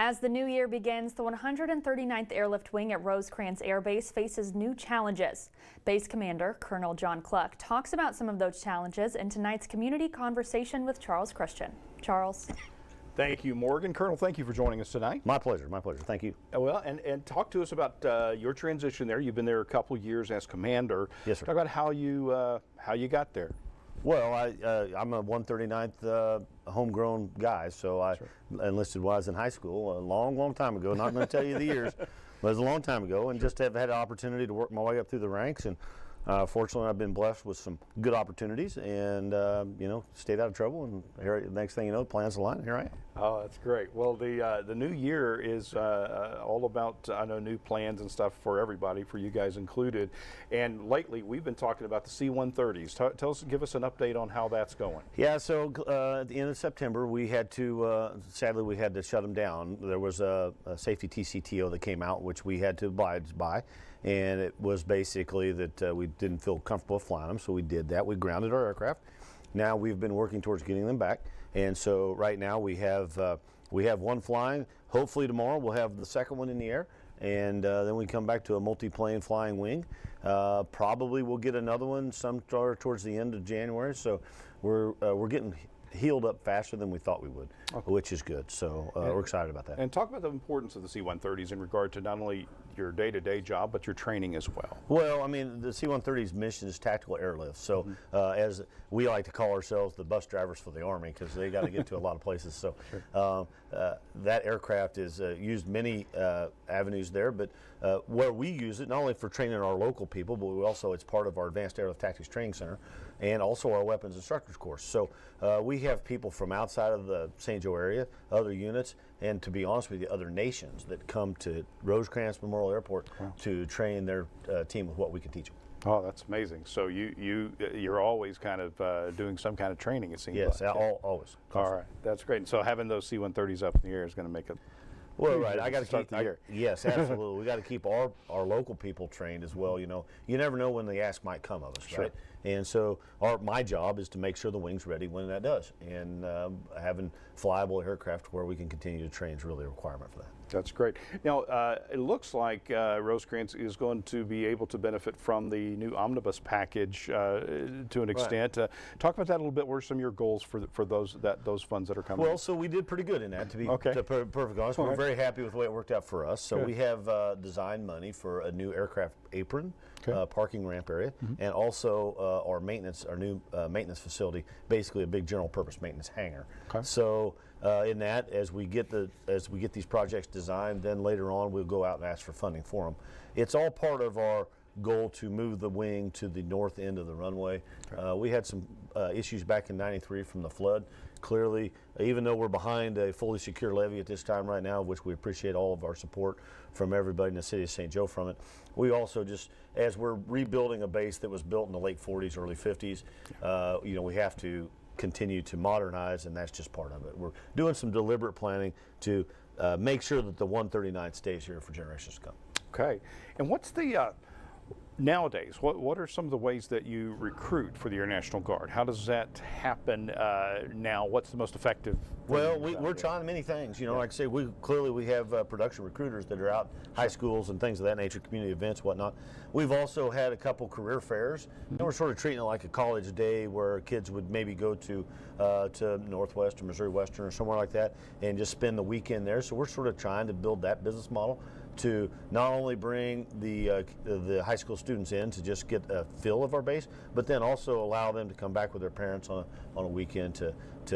As the new year begins, the 139th Airlift Wing at Rosecrans Air Base faces new challenges. Base Commander Colonel John Cluck talks about some of those challenges in tonight's community conversation with Charles Christian. Charles. Thank you, Morgan. Colonel, thank you for joining us tonight. My pleasure, my pleasure. Thank you. Well, and talk to us about your transition there. You've been there a couple of years as commander. Yes, sir. Talk about how you got there. Well, I'm a 139th homegrown guy, so I enlisted when I was in high school a long time ago. Not going to tell you the years, but it was a long time ago, and just have had an opportunity to work my way up through the ranks. And fortunately, I've been blessed with some good opportunities, and stayed out of trouble. And here, the next thing you know, plans align, and here I am. Oh, that's great. Well, the new year is all about, I know, new plans and stuff for everybody, for you guys included. And lately, we've been talking about the C-130s. Tell us, give us an update on how that's going. Yeah, so at the end of September, we had to, sadly, we had to shut them down. There was a safety TCTO that came out, which we had to abide by. And it was basically that we didn't feel comfortable flying them, so we did that. We grounded our aircraft. Now we've been working towards getting them back, and so right now we have one flying. Hopefully tomorrow we'll have the second one in the air, and then we come back to a multi-plane flying wing. Probably we'll get another one towards the end of January. So we're getting healed up faster than we thought we would, which is good. So we're excited about that. And talk about the importance of the C-130s in regard to not only your day-to-day job, but your training as well. Well, I mean, the C-130's mission is tactical airlift. So as we like to call ourselves, the bus drivers for the Army, because they got to get to a lot of places. So that aircraft is used many avenues there, but where we use it, not only for training our local people, but we also, it's part of our Advanced Airlift Tactics Training Center, and also our Weapons Instructors course. So we have people from outside of the St. Joe area, other units, and to be honest with you, other nations that come to Rosecrans Memorial Airport to train their team with what we can teach them. Oh, that's amazing. So you're always kind of doing some kind of training, it seems yes, like. Yes, always. All right, that's great. So having those C-130s up in the air is going to make it. Well, right. I got to keep. year. Yes, absolutely. We got to keep our local people trained as well. You know, you never know when the ask might come of us, right? And so my job is to make sure the wing's ready when that does. And having flyable aircraft where we can continue to train is really a requirement for that. That's great. Now, it looks like Rosecrans is going to be able to benefit from the new omnibus package to an extent. Talk about that a little bit. What are some of your goals for those funds that are coming? Well, so we did pretty good in that, to be perfectly honest. We're very happy with the way it worked out for us. So we have designed money for a new aircraft apron, parking ramp area, and also our new maintenance facility, basically a big general purpose maintenance hangar. So in that, as we get these projects designed, then later on we'll go out and ask for funding for them. It's all part of our goal to move the wing to the north end of the runway. We had some issues back in '93 from the flood. Clearly, even though we're behind a fully secure levee at this time right now, which we appreciate all of our support from everybody in the city of St. Joe from it, we also just, as we're rebuilding a base that was built in the late 40s, early 50s, we have to continue to modernize, and that's just part of it. We're doing some deliberate planning to make sure that the 139 stays here for generations to come. Okay, and what's the nowadays, what are some of the ways that you recruit for the Air National Guard? How does that happen now? What's the most effective? Well, we're trying many things. You know, like I say, we have production recruiters that are out high schools and things of that nature, community events, whatnot. We've also had a couple career fairs, and we're sort of treating it like a college day where kids would maybe go to Northwest or Missouri Western or somewhere like that and just spend the weekend there. So we're sort of trying to build that business model to not only bring the high school students in to just get a feel of our base, but then also allow them to come back with their parents on a weekend to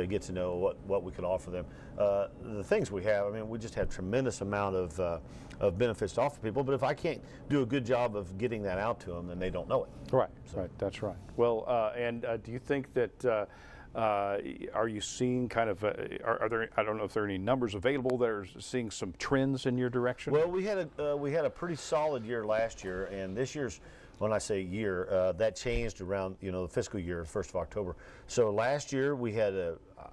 get to know what we could offer them. The things we have, I mean, we just have tremendous amount of benefits to offer people, but if I can't do a good job of getting that out to them, then they don't know it. Right, right, that's right. Well, and do you think that are you seeing kind of, are there, I don't know if there are any numbers available that are seeing some trends in your direction? Well, we had a pretty solid year last year, and this year's, when I say year, that changed around, the fiscal year, 1st of October. So last year we had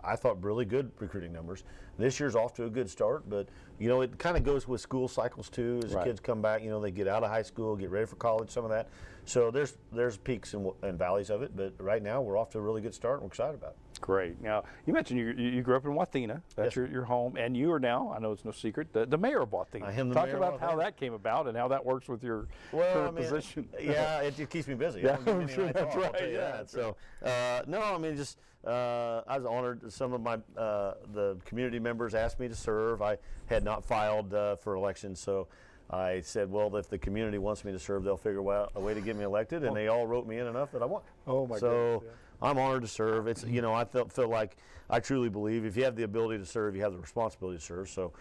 I thought, really good recruiting numbers. This year's off to a good start, but it kind of goes with school cycles too. As the kids come back, they get out of high school, get ready for college, some of that. So there's peaks and valleys of it, but right now we're off to a really good start and we're excited about it. Great. Now, you mentioned you grew up in Wathena. That's Yes. your home, and you are now, I know it's no secret, the mayor of Wathena. I am the Talk mayor of about how Wathena. that came about and how that works with your current position. Yeah, it keeps me busy. Yeah, I don't get I'm many sure nights that's off, I'll right, tell you yeah, that. that's So, no, I mean, just I was honored. Some of my the community members asked me to serve. I had not filed for election, so I said, well, if the community wants me to serve, they'll figure out a way to get me elected, and they all wrote me in enough that I won. Oh my so goodness, yeah. I'm honored to serve. It's I feel like I truly believe if you have the ability to serve, you have the responsibility to serve. So,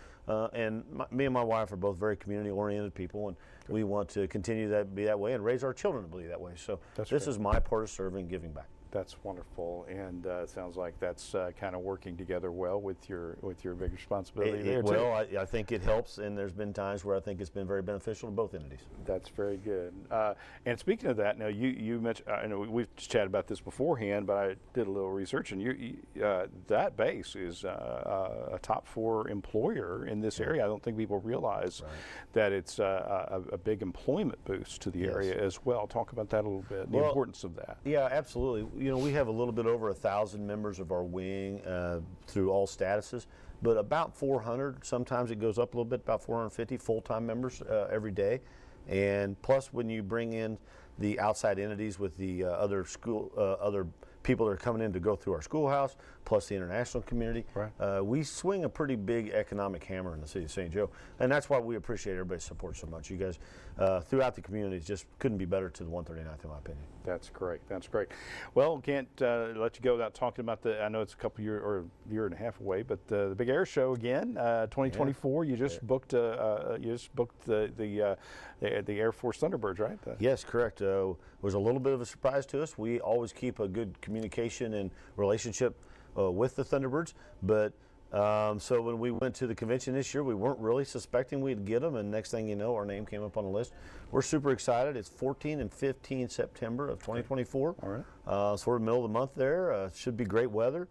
me and my wife are both very community-oriented people, and we want to continue to be that way and raise our children to be that way. So this is my part of serving, giving back. That's wonderful, and it sounds like that's kind of working together well with your big responsibility there too. Well, I think it helps, and there's been times where I think it's been very beneficial to both entities. That's very good. And speaking of that, now you mentioned, I know we've just chatted about this beforehand, but I did a little research, and that base is a top 4 employer in this area. I don't think people realize that it's a big employment boost to the area as well. Talk about that a little bit, the importance of that. Yeah, absolutely. We have a little bit over 1,000 members of our wing through all statuses, but about 400, sometimes it goes up a little bit, about 450 full-time members every day. And plus when you bring in the outside entities with the other people that are coming in to go through our schoolhouse, plus the international community, we swing a pretty big economic hammer in the city of St. Joe, and that's why we appreciate everybody's support so much. You guys throughout the community just couldn't be better to the 139th, in my opinion. That's great. That's great. Well, can't let you go without talking about I know it's a couple year and a half away, but the big air show again, 2024. You just booked the Air Force Thunderbirds, right? Yes, correct. It was a little bit of a surprise to us. We always keep a good communication and relationship with the Thunderbirds, but so when we went to the convention this year, we weren't really suspecting we'd get them, and next thing you know, our name came up on the list. We're super excited. It's 14 and 15 September of 2024. All right. So we're in the middle of the month there. Should be great weather.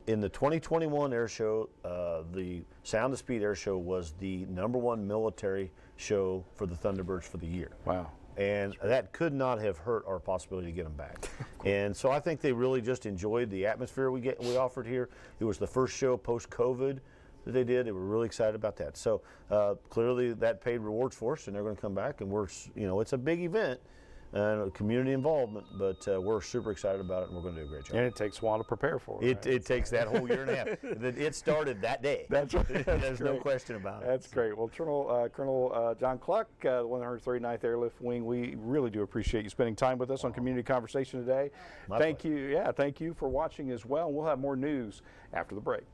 In the 2021 air show, the Sound of Speed air show was the #1 military show for the Thunderbirds for the year. Wow. And that could not have hurt our possibility to get them back. And so I think they really just enjoyed the atmosphere we offered here. It was the first show post-COVID that they did. They were really excited about that. So clearly that paid rewards for us, and they're going to come back. And it's a big event and community involvement, but we're super excited about it, and we're going to do a great job. And it takes a while to prepare for it. It takes that whole year and a half. It started that day. That's right. There's no question about it. That's great. Well, Colonel John Cluck, the 139th Airlift Wing, we really do appreciate you spending time with us on Community Conversation today. Thank you. Yeah, thank you for watching as well. We'll have more news after the break.